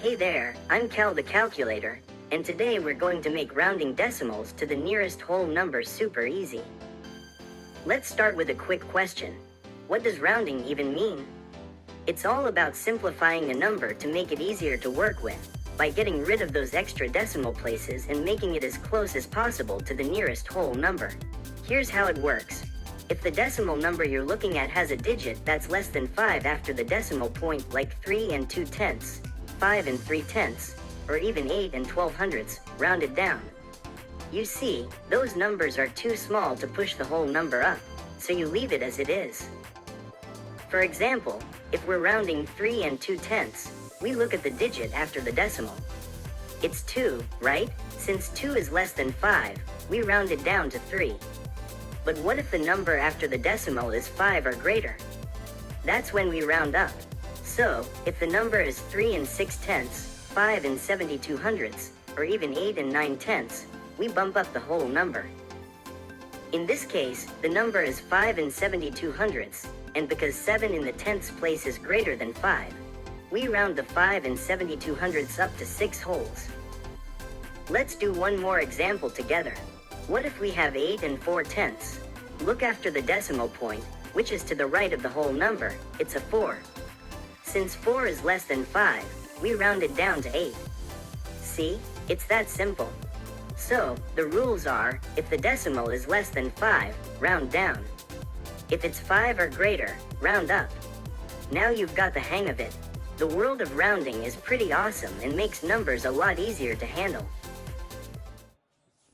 Hey there, I'm Cal the calculator, and today we're going to make rounding decimals to the nearest whole number super easy. Let's start with a quick question. What does rounding even mean? It's all about simplifying a number to make it easier to work with, by getting rid of those extra decimal places and making it as close as possible to the nearest whole number. Here's how it works. If the decimal number you're looking at has a digit that's less than 5 after the decimal point, like 3 and 2/10, 5 and 3/10, or even 8 and 12/100, round it down. You see, those numbers are too small to push the whole number up, so you leave it as it is. For example, if we're rounding 3 and 2/10, we look at the digit after the decimal. It's 2, right? Since 2 is less than 5, we round it down to 3. But what if the number after the decimal is 5 or greater? That's when we round up. So, if the number is 3 and 6/10, 5 and 72/100, or even 8 and 9/10, we bump up the whole number. In this case, the number is 5 and 72/100, and because 7 in the tenths place is greater than 5, we round the 5 and 72/100 up to 6 wholes. Let's do one more example together. What if we have 8 and 4/10? Look after the decimal point, which is to the right of the whole number, it's a 4. Since 4 is less than 5, we round it down to 8. See, it's that simple. So, the rules are, if the decimal is less than 5, round down. If it's 5 or greater, round up. Now you've got the hang of it. The world of rounding is pretty awesome and makes numbers a lot easier to handle.